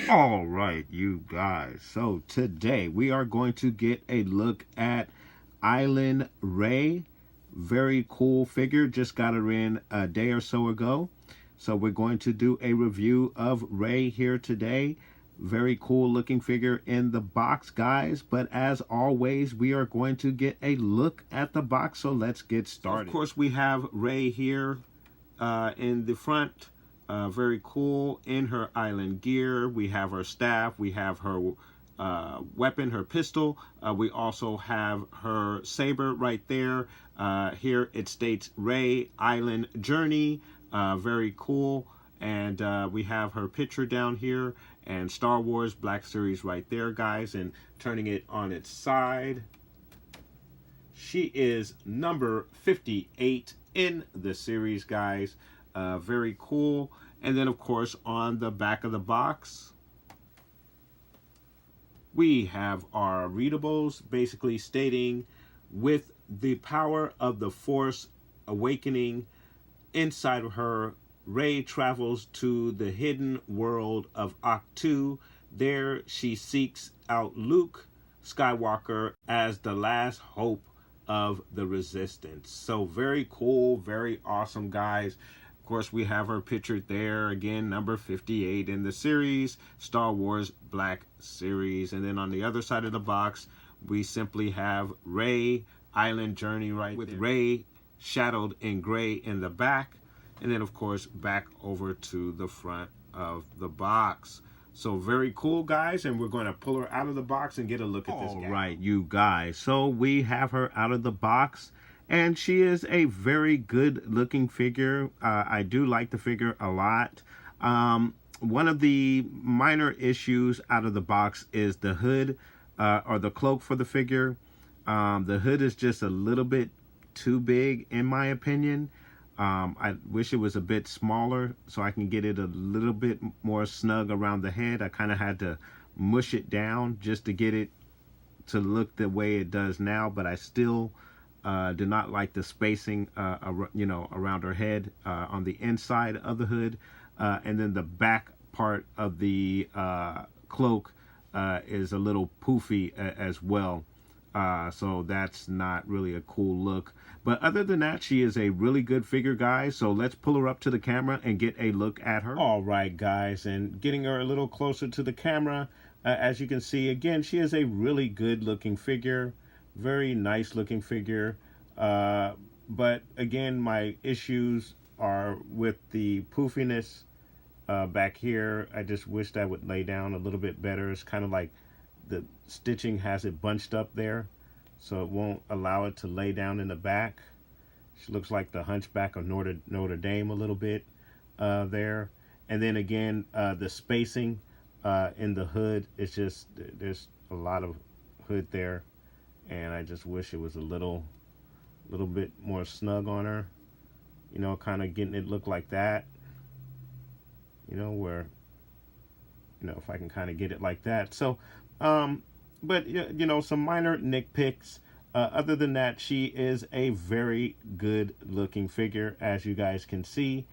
All right, you guys. So today we are going to get a look at Island Rey. Very cool figure. Just got her in a day or so ago. So we're going to do a review of Rey here today. Very cool looking figure in the box, guys. But as always, we are going to get a look at the box. So let's get started. Of course, we have Rey here in the front. Very cool in her island gear. We have her staff. We have her weapon, her pistol. We also have her saber right there. Here it states Rey Island Journey. Very cool. And we have her picture down here and Star Wars Black Series right there, guys. And turning it on its side, she is number 58 in the series, guys. Very cool. And then, of course, on the back of the box, we have our readables basically stating, with the power of the Force awakening inside of her, Rey travels to the hidden world of Octu. There she seeks out Luke Skywalker as the last hope of the Resistance. So very cool, very awesome, guys. Of course, we have her pictured there again, number 58 in the series, Star Wars Black Series. And then on the other side of the box, we simply have Rey Island Journey right with Rey shadowed in gray in the back. And then, of course, back over to the front of the box. So very cool, guys, and we're going to pull her out of the box and get a look at this guy. All right, you guys. So we have her out of the box. And she is a very good looking figure. I do like the figure a lot. One of the minor issues out of the box is the hood or the cloak for the figure. The hood is just a little bit too big in my opinion. I wish it was a bit smaller so I can get it a little bit more snug around the head. I kind of had to mush it down just to get it to look the way it does now, but I still do not like the spacing, around her head on the inside of the hood. And then the back part of the cloak is a little poofy as well. So that's not really a cool look. But other than that, she is a really good figure, guys. So let's pull her up to the camera and get a look at her. All right, guys, and getting her a little closer to the camera. As you can see, again, she is a really good looking figure. Very nice looking figure, but again, my issues are with the poofiness back here. I just wish that would lay down a little bit better. It's kind of like the stitching has it bunched up there, so it won't allow it to lay down in the back. She looks like the Hunchback of Notre Dame a little bit there. And then again, the spacing in the hood is just, there's a lot of hood there. And I just wish it was a little bit more snug on her, kind of getting it look like that, where, if I can kind of get it like that. So, but, some minor nitpicks. Other than that, she is a very good looking figure, as you guys can see.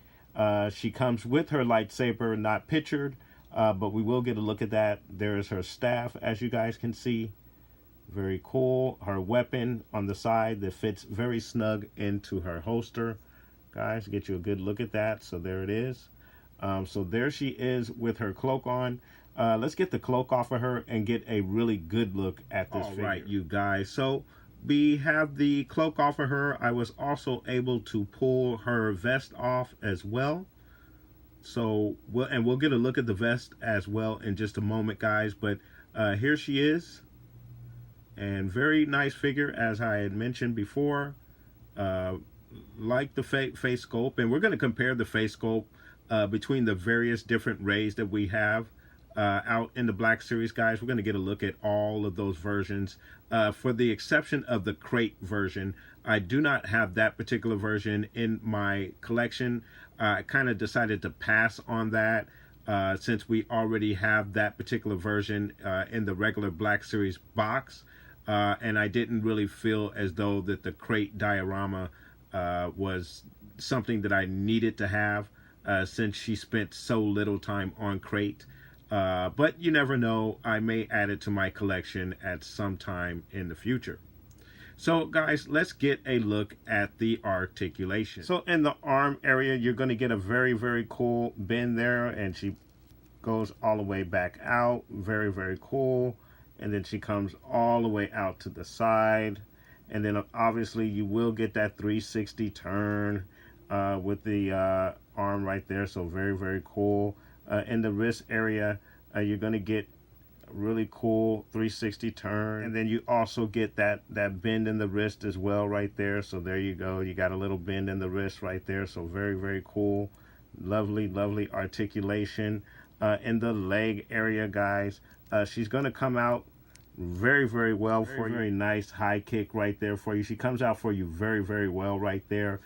She comes with her lightsaber, not pictured, but we will get a look at that. There is her staff, as you guys can see. Very cool. Her weapon on the side that fits very snug into her holster. Guys, get you a good look at that. So there it is. So there she is with her cloak on. Let's get the cloak off of her and get a really good look at this figure. All right, you guys. So we have the cloak off of her. I was also able to pull her vest off as well. So we'll get a look at the vest as well in just a moment, guys. But here she is. And very nice figure, as I had mentioned before. Like the face sculpt, and we're going to compare the face sculpt between the various different Reys that we have out in the Black Series, guys. We're going to get a look at all of those versions. For the exception of the crate version, I do not have that particular version in my collection. I kind of decided to pass on that since we already have that particular version in the regular Black Series box. And I didn't really feel as though that the crate diorama was something that I needed to have since she spent so little time on crate. But you never know, I may add it to my collection at some time in the future. So guys, let's get a look at the articulation. So in the arm area, you're going to get a very, very cool bend there, and she goes all the way back out. Very, very cool. And then she comes all the way out to the side. And then obviously you will get that 360 turn with the arm right there. So very, very cool. In the wrist area, you're going to get a really cool 360 turn. And then you also get that bend in the wrist as well right there. So there you go. You got a little bend in the wrist right there. So very, very cool. Lovely, lovely articulation. In the leg area, guys, she's going to come out very, very well for you. Very nice high kick right there for you. She comes out for you very, very well right there.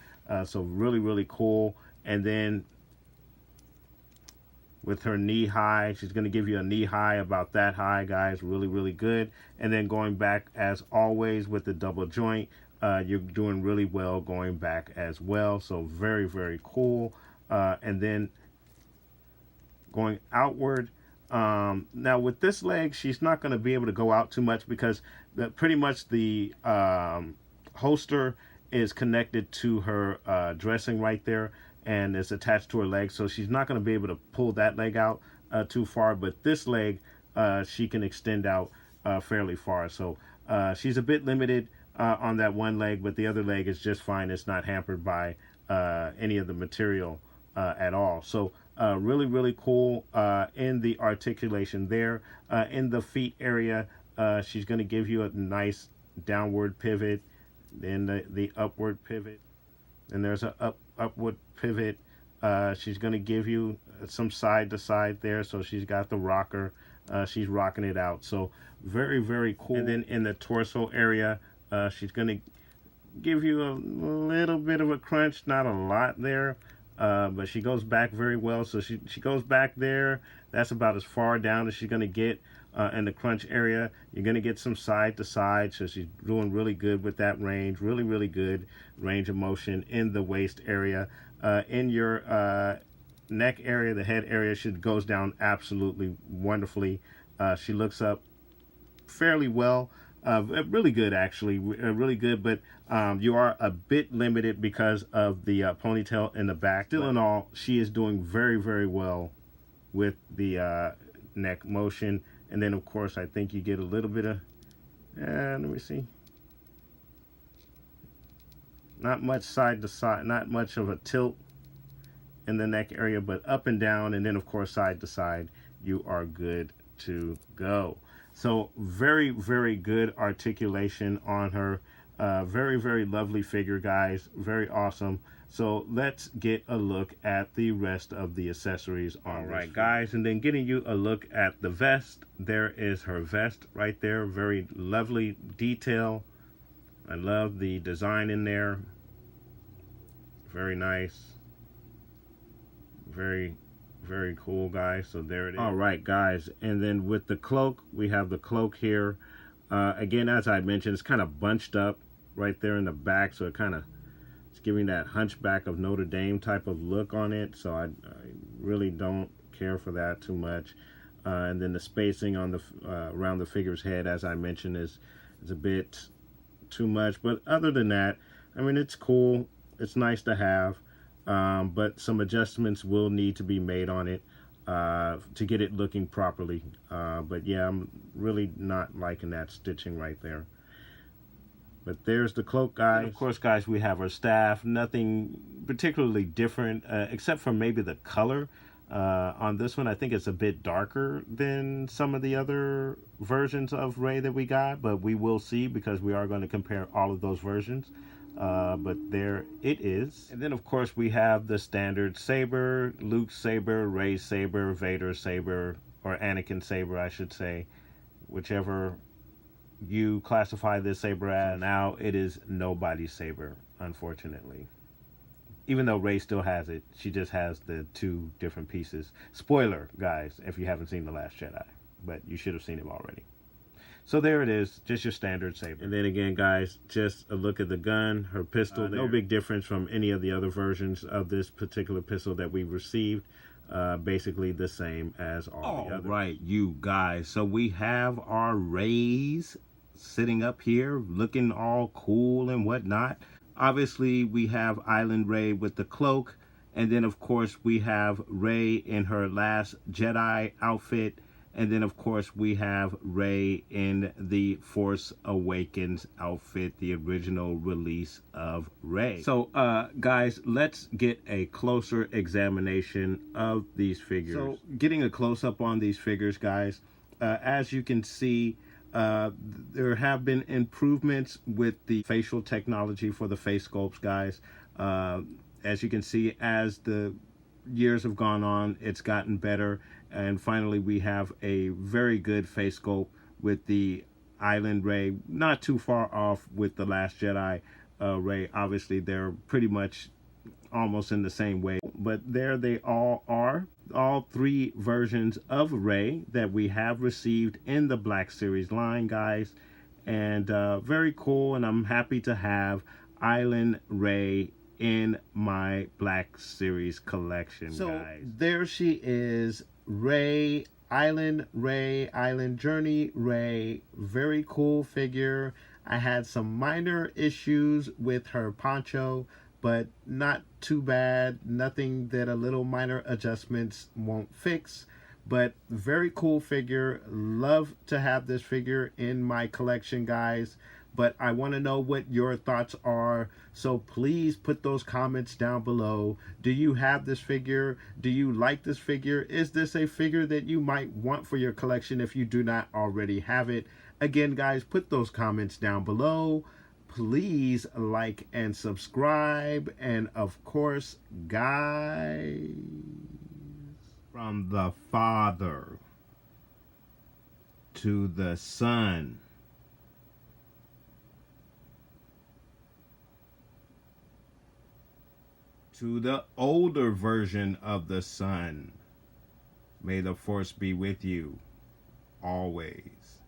So really, really cool. And then with her knee high, she's going to give you a knee high about that high, guys. Really, really good. And then going back as always with the double joint, you're doing really well going back as well. So very, very cool. And then going outward, now with this leg, she's not going to be able to go out too much because pretty much the holster is connected to her dressing right there, and it's attached to her leg, so she's not going to be able to pull that leg out too far. But this leg, she can extend out fairly far. So she's a bit limited on that one leg, but the other leg is just fine. It's not hampered by any of the material at all. So really, really cool in the articulation there. In the feet area, she's going to give you a nice downward pivot, then the upward pivot, and there's a upward pivot. She's going to give you some side to side there, so she's got the rocker. She's rocking it out, so very, very cool. And then in the torso area, she's going to give you a little bit of a crunch, not a lot there, but she goes back very well. So she goes back there. That's about as far down as she's going to get in the crunch area. You're going to get some side to side, so she's doing really good with that range. Really, really good range of motion in the waist area. In your neck area, the head area, she goes down absolutely wonderfully. She looks up fairly well. Really good, actually, really good, but you are a bit limited because of the ponytail in the back. Still in all, she is doing very, very well with the neck motion. And then, of course, I think you get a little bit of, let me see, not much side to side, not much of a tilt in the neck area, but up and down, and then, of course, side to side, you are good to go. So very, very good articulation on her. Very, very lovely figure, guys. Very awesome. So let's get a look at the rest of the accessories on. All right, guys, and then getting you a look at the vest. There is her vest right there. Very lovely detail. I love the design in there. Very nice. Very, very cool, guys. So there it is. All right, guys, and then with the cloak, we have the cloak here. Again, as I mentioned, it's kind of bunched up right there in the back, so it's giving that Hunchback of Notre Dame type of look on it. So I really don't care for that too much. And then the spacing on the around the figure's head, as I mentioned, is a bit too much. But other than that, I mean, it's cool. It's nice to have. But some adjustments will need to be made on it to get it looking properly. But yeah, I'm really not liking that stitching right there. But there's the cloak, guys. And of course, guys, we have our staff. Nothing particularly different, except for maybe the color. On this one, I think it's a bit darker than some of the other versions of Rey that we got. But we will see, because we are going to compare all of those versions. But there it is. And then, of course, we have the standard saber, Luke's saber, Rey's saber, Vader's saber, or Anakin saber, I should say, whichever you classify this saber as. Now it is nobody's saber, unfortunately. Even though Rey still has it, she just has the two different pieces. Spoiler, guys, if you haven't seen The Last Jedi, but you should have seen it already. So there it is, just your standard saber. And then again, guys, just a look at the gun, her pistol. No big difference from any of the other versions of this particular pistol that we've received. Basically the same as all the others. All right, you guys. So we have our Reys sitting up here, looking all cool and whatnot. Obviously, we have Island Rey with the cloak. And then, of course, we have Rey in her Last Jedi outfit. And then, of course, we have Rey in the Force Awakens outfit, the original release of Rey. So, guys, let's get a closer examination of these figures. So, getting a close-up on these figures, guys, as you can see, there have been improvements with the facial technology for the face sculpts, guys. As you can see, as the years have gone on, it's gotten better. And finally, we have a very good face sculpt with the Island Rey, not too far off with the Last Jedi Rey. Obviously, they're pretty much almost in the same way. But there they all are. All three versions of Rey that we have received in the Black Series line, guys. And very cool. And I'm happy to have Island Rey in my Black Series collection, so guys. There she is, Rey, Island Journey Rey. Very cool figure. I had some minor issues with her poncho, but not too bad. Nothing that a little minor adjustments won't fix. But very cool figure. Love to have this figure in my collection, guys. But I want to know what your thoughts are. So please put those comments down below. Do you have this figure? Do you like this figure? Is this a figure that you might want for your collection if you do not already have it? Again, guys, put those comments down below. Please like and subscribe. And of course, guys, from the Father to the Son, to the older version of the Son, may the Force be with you always.